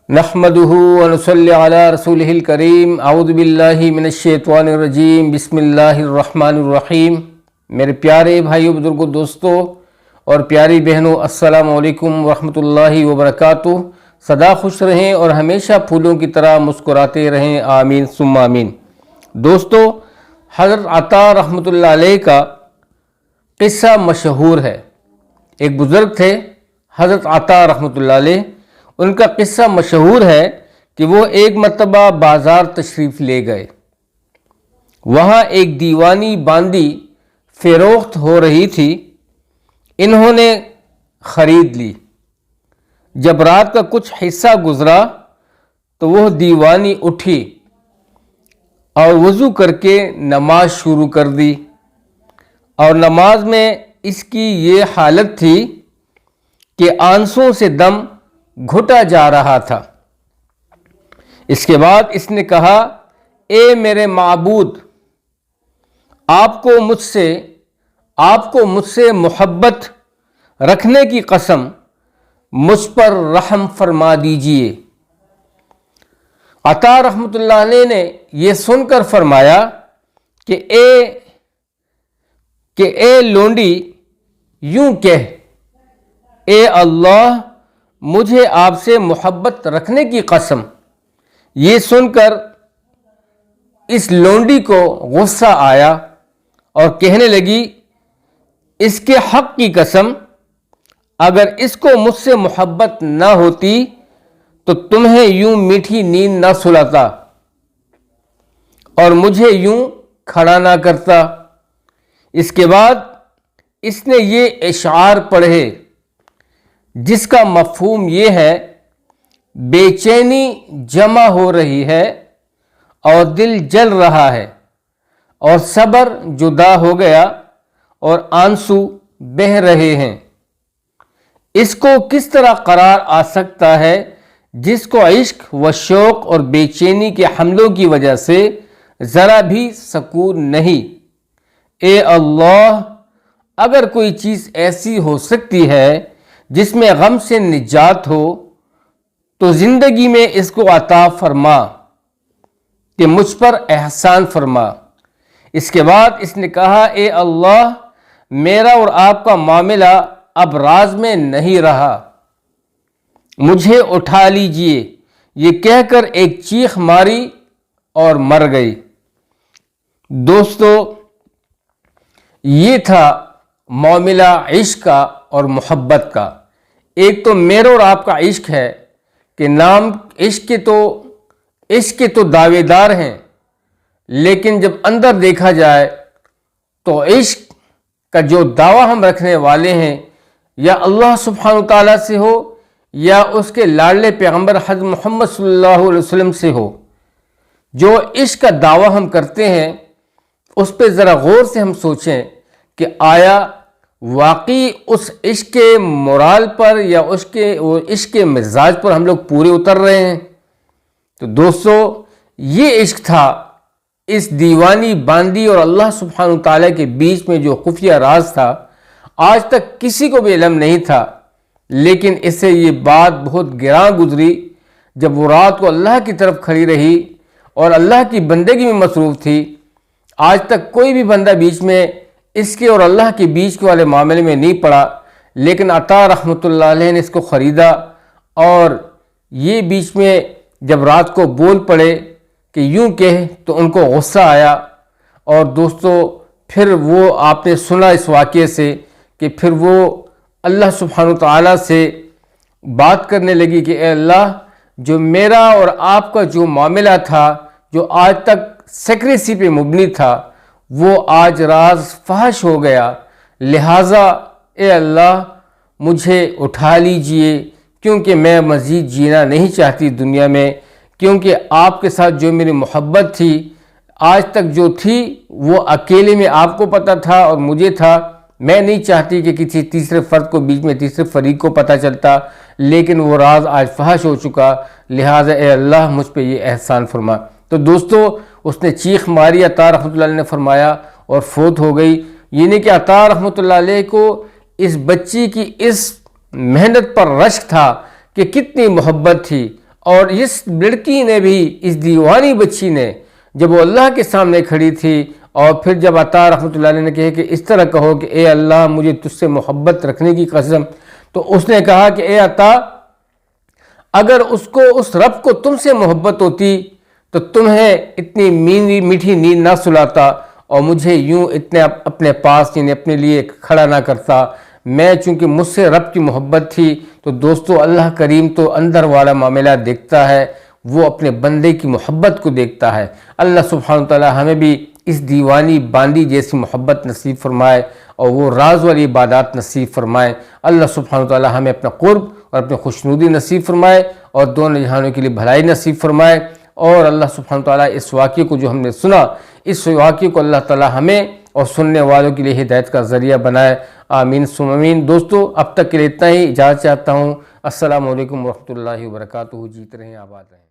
نحمدہ ونصلی علی رسولہ الکریم اعوذ باللہ من الشیطان الرجیم بسم اللہ الرحمن الرحیم۔ میرے پیارے بھائیوں، بزرگوں، دوستوں اور پیاری بہنوں، السلام علیکم ورحمۃ اللہ وبرکاتہ۔ سدا خوش رہیں اور ہمیشہ پھولوں کی طرح مسکراتے رہیں، آمین ثم آمین۔ دوستو، حضرت عطا رحمۃ اللہ علیہ کا قصہ مشہور ہے۔ ایک بزرگ تھے حضرت عطا رحمۃ اللہ علیہ، ان کا قصہ مشہور ہے کہ وہ ایک مرتبہ بازار تشریف لے گئے۔ وہاں ایک دیوانی باندی فروخت ہو رہی تھی، انہوں نے خرید لی۔ جب رات کا کچھ حصہ گزرا تو وہ دیوانی اٹھی اور وضو کر کے نماز شروع کر دی، اور نماز میں اس کی یہ حالت تھی کہ آنسوں سے دم گھٹا جا رہا تھا۔ اس کے بعد اس نے کہا، اے میرے معبود، آپ کو مجھ سے محبت رکھنے کی قسم مجھ پر رحم فرما دیجئے۔ عطا رحمۃ اللہ علیہ نے یہ سن کر فرمایا کہ اے لونڈی، یوں کہہ، اے اللہ، مجھے آپ سے محبت رکھنے کی قسم۔ یہ سن کر اس لونڈی کو غصہ آیا اور کہنے لگی، اس کے حق کی قسم، اگر اس کو مجھ سے محبت نہ ہوتی تو تمہیں یوں میٹھی نیند نہ سلاتا اور مجھے یوں کھڑا نہ کرتا۔ اس کے بعد اس نے یہ اشعار پڑھے جس کا مفہوم یہ ہے، بے چینی جمع ہو رہی ہے اور دل جل رہا ہے، اور صبر جدا ہو گیا اور آنسو بہہ رہے ہیں۔ اس کو کس طرح قرار آ سکتا ہے جس کو عشق و شوق اور بے چینی کے حملوں کی وجہ سے ذرا بھی سکون نہیں۔ اے اللہ، اگر کوئی چیز ایسی ہو سکتی ہے جس میں غم سے نجات ہو تو زندگی میں اس کو عطا فرما، کہ مجھ پر احسان فرما۔ اس کے بعد اس نے کہا، اے اللہ، میرا اور آپ کا معاملہ اب راز میں نہیں رہا، مجھے اٹھا لیجئے۔ یہ کہہ کر ایک چیخ ماری اور مر گئی۔ دوستو، یہ تھا معاملہ عشق کا اور محبت کا۔ ایک تو میرا اور آپ کا عشق ہے کہ نام عشق کے تو دعوے دار ہیں، لیکن جب اندر دیکھا جائے تو عشق کا جو دعویٰ ہم رکھنے والے ہیں، یا اللہ سبحانہ تعالیٰ سے ہو یا اس کے لاڈلے پیغمبر حضرت محمد صلی اللہ علیہ وسلم سے ہو، جو عشق کا دعویٰ ہم کرتے ہیں اس پہ ذرا غور سے ہم سوچیں کہ آیا واقعی اس عشق کے مورال پر یا عشق کے مزاج پر ہم لوگ پورے اتر رہے ہیں؟ تو دوستو، یہ عشق تھا اس دیوانی باندی اور اللہ سبحانہ تعالیٰ کے بیچ میں جو خفیہ راز تھا، آج تک کسی کو بھی علم نہیں تھا، لیکن اس سے یہ بات بہت گراں گزری جب وہ رات کو اللہ کی طرف کھڑی رہی اور اللہ کی بندگی میں مصروف تھی۔ آج تک کوئی بھی بندہ بیچ میں اس کے اور اللہ کے بیچ کے والے معاملے میں نہیں پڑا، لیکن عطا رحمۃ اللہ علیہ نے اس کو خریدا، اور یہ بیچ میں جب رات کو بول پڑے کہ یوں کہہ تو ان کو غصہ آیا۔ اور دوستو، پھر وہ آپ نے سنا اس واقعے سے کہ پھر وہ اللہ سبحانہ تعالیٰ سے بات کرنے لگی کہ اے اللہ، جو میرا اور آپ کا جو معاملہ تھا، جو آج تک سیکریسی پہ مبنی تھا، وہ آج راز فحش ہو گیا، لہٰذا اے اللہ، مجھے اٹھا لیجئے، کیونکہ میں مزید جینا نہیں چاہتی دنیا میں، کیونکہ آپ کے ساتھ جو میری محبت تھی آج تک جو تھی وہ اکیلے میں آپ کو پتہ تھا اور مجھے تھا۔ میں نہیں چاہتی کہ کسی تیسرے فرد کو بیچ میں تیسرے فریق کو پتہ چلتا، لیکن وہ راز آج فحش ہو چکا، لہٰذا اے اللہ، مجھ پہ یہ احسان فرما۔ تو دوستو، اس نے چیخ ماری، عطا رحمۃ اللہ علیہ نے فرمایا، اور فوت ہو گئی۔ یہ نہیں کہ عطا رحمۃ اللہ علیہ کو اس بچی کی اس محنت پر رشک تھا کہ کتنی محبت تھی اور اس لڑکی نے بھی، اس دیوانی بچی نے، جب وہ اللہ کے سامنے کھڑی تھی اور پھر جب عطا رحمۃ اللہ علیہ نے کہے کہ اس طرح کہو کہ اے اللہ مجھے تجھ سے محبت رکھنے کی قسم، تو اس نے کہا کہ اے عطا، اگر اس رب کو تم سے محبت ہوتی تو تمہیں اتنی میٹھی نیند نہ سلاتا اور مجھے یوں اتنے اپنے پاس یعنی اپنے لیے کھڑا نہ کرتا۔ میں چونکہ مجھ سے رب کی محبت تھی، تو دوستو اللہ کریم تو اندر والا معاملہ دیکھتا ہے، وہ اپنے بندے کی محبت کو دیکھتا ہے۔ اللہ سبحانہ وتعالی ہمیں بھی اس دیوانی باندی جیسی محبت نصیب فرمائے اور وہ راز والی عبادات نصیب فرمائے۔ اللہ سبحانہ وتعالی ہمیں اپنا قرب اور اپنے خوشنودی نصیب فرمائے اور دونوں جہانوں کے لیے بھلائی نصیب فرمائے۔ اور اللہ سبحانہ وتعالی اس واقعے کو جو ہم نے سنا، اس واقعے کو اللہ تعالی ہمیں اور سننے والوں کے لیے ہدایت کا ذریعہ بنائے۔ آمین ثم آمین۔ دوستو اب تک کے لیے اتنا ہی، اجازت چاہتا ہوں۔ السلام علیکم ورحمۃ اللہ وبرکاتہ۔ جیت رہیں، آباد رہیں۔